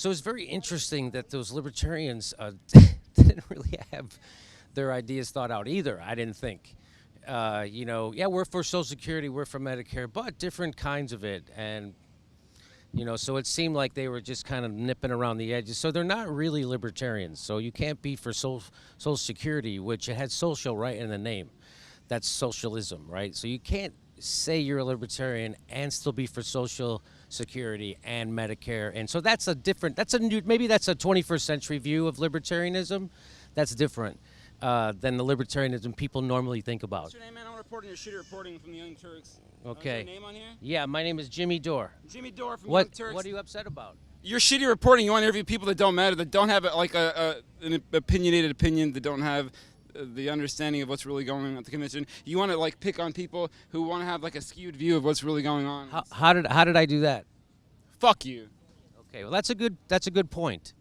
So it's very interesting that those libertarians didn't really have their ideas thought out either. I didn't think. Yeah, we're for Social Security, we're for Medicare, but different kinds of it, and so it seemed like they were just kind of nipping around the edges. So they're not really libertarians. So you can't be for Social Security, which it had social right in the name. That's socialism, right? So you can't say you're a libertarian and still be for Social Security and Medicare. And so that's a new, maybe that's a 21st century view of libertarianism. That's different than the libertarianism people normally think about. What's your name, man? I'm reporting your shitty reporting from the Young Turks. Okay. Is your name on here? Yeah, my name is Jimmy Dore. Jimmy Dore from What, Young Turks. what are you upset about? You're shitty reporting. You want to interview people that don't matter, that don't have an opinionated opinion, that don't have the understanding of what's really going on at the convention. You want to pick on people who want to have a skewed view of what's really going on. How did I do that? Fuck you. Okay, well that's a good point.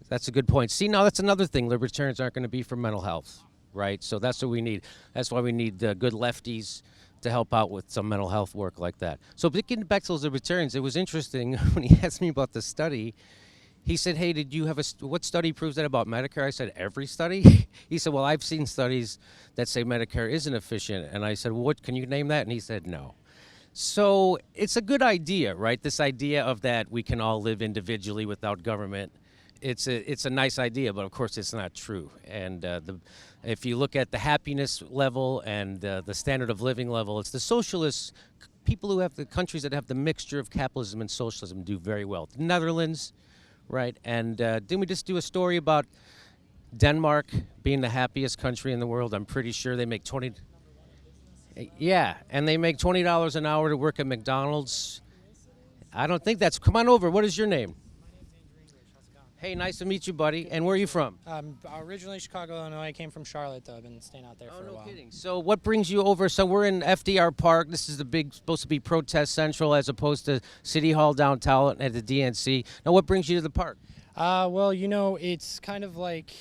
That's a good point. See, now that's another thing. Libertarians aren't going to be for mental health, right? So that's what we need. That's why we need good lefties to help out with some mental health work like that. So getting back to those libertarians, it was interesting when he asked me about the study. He said, hey, did you have what study proves that about Medicare? I said, every study? He said, well, I've seen studies that say Medicare isn't efficient. And I said, well, can you name that? And he said, no. So it's a good idea, right? This idea of that we can all live individually without government. It's a nice idea, but of course it's not true. And if you look at the happiness level and the standard of living level, it's the socialists, people who have the countries that have the mixture of capitalism and socialism do very well. The Netherlands, right? And didn't we just do a story about Denmark being the happiest country in the world? I'm pretty sure they make Yeah, and they make $20 an hour to work at McDonald's. I don't think that's. Come on over. What is your name? Hey, nice to meet you, buddy. And where are you from? Originally Chicago, Illinois. I came from Charlotte, though. I've been staying out there for a while. No kidding. So what brings you over? So we're in FDR Park. This is the big, supposed to be protest central as opposed to City Hall downtown at the DNC. Now, what brings you to the park? Well, it's kind of like,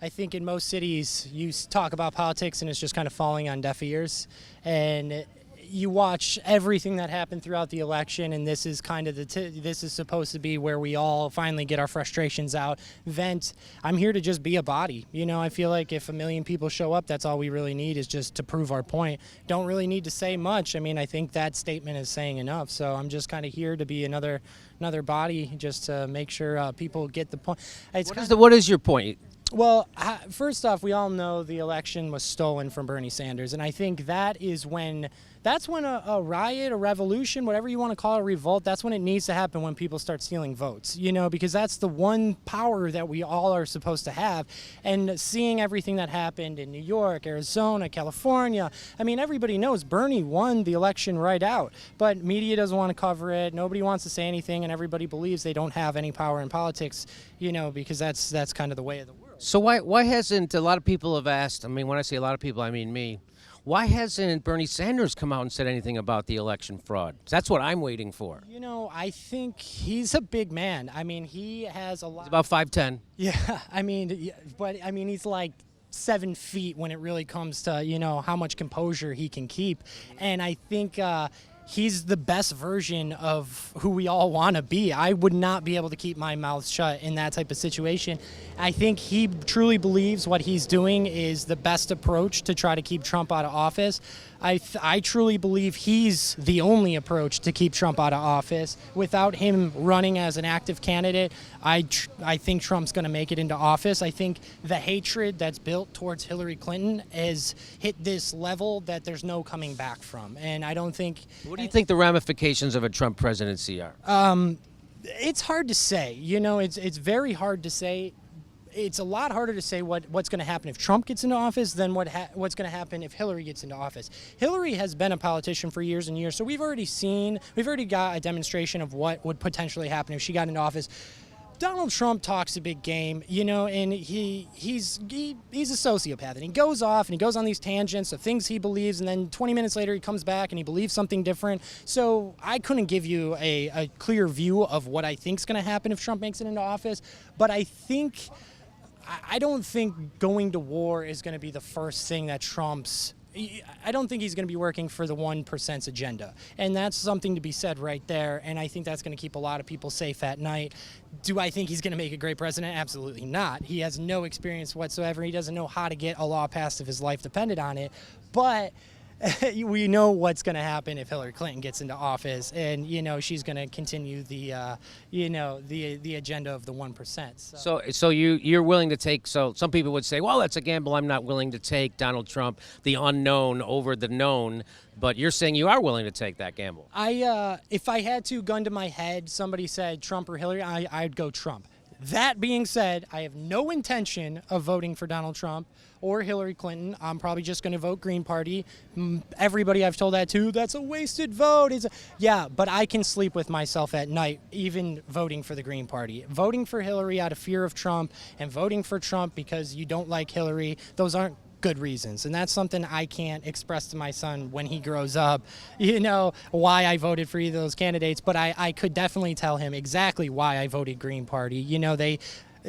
I think in most cities, you talk about politics and it's just kind of falling on deaf ears. And you watch everything that happened throughout the election, and this is kind of this is supposed to be where we all finally get our frustrations out, vent. I'm here to just be a body. I feel like if 1 million people show up, that's all we really need is just to prove our point. Don't really need to say much. I mean, I think that statement is saying enough. So I'm just kind of here to be another body, just to make sure people get the point. What is your point? Well, first off, we all know the election was stolen from Bernie Sanders, and I think that's when a riot, a revolution, whatever you want to call it, a revolt, that's when it needs to happen, when people start stealing votes, because that's the one power that we all are supposed to have. And seeing everything that happened in New York, Arizona, California, I mean, everybody knows Bernie won the election right out, but media doesn't want to cover it, nobody wants to say anything, and everybody believes they don't have any power in politics, because that's kind of the way of the world. So why hasn't, a lot of people have asked, I mean, when I say a lot of people, I mean me, why hasn't Bernie Sanders come out and said anything about the election fraud? That's what I'm waiting for. I think he's a big man. I mean, he has a lot. He's about 5'10". Yeah, but he's like 7 feet when it really comes to, how much composure he can keep. And I think he's the best version of who we all want to be. I would not be able to keep my mouth shut in that type of situation. I think he truly believes what he's doing is the best approach to try to keep Trump out of office. I truly believe he's the only approach to keep Trump out of office. Without him running as an active candidate, I think Trump's going to make it into office. I think the hatred that's built towards Hillary Clinton has hit this level that there's no coming back from. And I don't think... What do you think the ramifications of a Trump presidency are? It's hard to say. It's very hard to say. It's a lot harder to say what's going to happen if Trump gets into office than what's going to happen if Hillary gets into office. Hillary has been a politician for years and years, so we've already got a demonstration of what would potentially happen if she got into office. Donald Trump talks a big game, and he's a sociopath, and he goes off and he goes on these tangents of things he believes, and then 20 minutes later he comes back and he believes something different. So I couldn't give you a clear view of what I think is going to happen if Trump makes it into office, but I don't think going to war is going to be the first thing that Trump's I don't think he's going to be working for the 1%'s agenda. And that's something to be said right there. And I think that's going to keep a lot of people safe at night. Do I think he's going to make a great president? Absolutely not. He has no experience whatsoever. He doesn't know how to get a law passed if his life depended on it. But we know what's going to happen if Hillary Clinton gets into office, and she's going to continue the agenda of the 1%. So you're willing to take. So some people would say, well, that's a gamble. I'm not willing to take Donald Trump, the unknown over the known. But you're saying you are willing to take that gamble. If I had to, gun to my head, somebody said Trump or Hillary, I'd go Trump. That being said, I have no intention of voting for Donald Trump or Hillary Clinton. I'm probably just going to vote Green Party. Everybody I've told that to, that's a wasted vote. Yeah, but I can sleep with myself at night, even voting for the Green Party. Voting for Hillary out of fear of Trump and voting for Trump because you don't like Hillary, those aren't good reasons. And that's something I can't express to my son when he grows up, why I voted for either of those candidates. But I could definitely tell him exactly why I voted Green Party.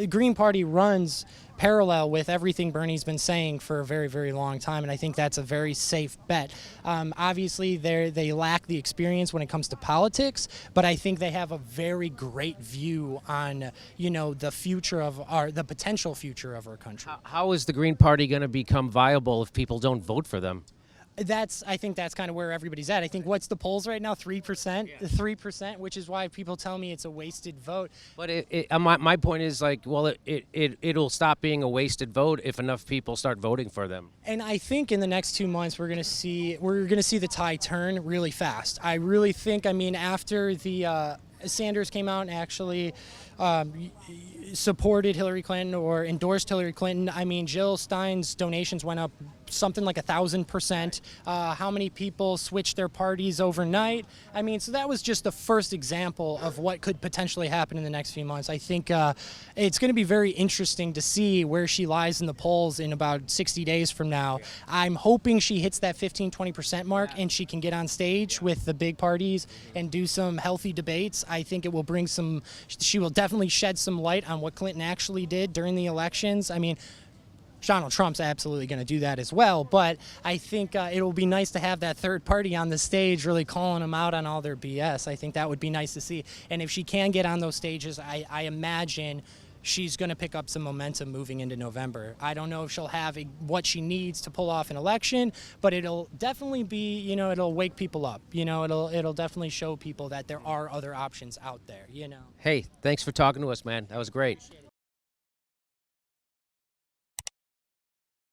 Green Party runs parallel with everything Bernie's been saying for a very, very long time, and I think that's a very safe bet. Obviously, they lack the experience when it comes to politics, but I think they have a very great view on, the future of the potential future of our country. How is the Green Party going to become viable if people don't vote for them? I think that's kind of where everybody's at. I think what's the polls right now? 3%, 3%, which is why people tell me it's a wasted vote. But my point is it'll stop being a wasted vote if enough people start voting for them. And I think in the next 2 months we're gonna see the tide turn really fast. I really think. After the Sanders came out and actually supported Hillary Clinton or endorsed Hillary Clinton. Jill Stein's donations went up something like 1,000%. How many people switched their parties overnight? So that was just the first example of what could potentially happen in the next few months. I think it's going to be very interesting to see where she lies in the polls in about 60 days from now. I'm hoping she hits that 15-20% mark and she can get on stage with the big parties and do some healthy debates. I think it will bring she will definitely shed some light on what Clinton actually did during the elections. Donald Trump's absolutely going to do that as well, but I think it will be nice to have that third party on the stage really calling them out on all their BS. I think that would be nice to see. And if she can get on those stages, I imagine she's going to pick up some momentum moving into November. I don't know if she'll have what she needs to pull off an election, but it'll definitely be, it'll wake people up. It'll definitely show people that there are other options out there. Hey, thanks for talking to us, man. That was great.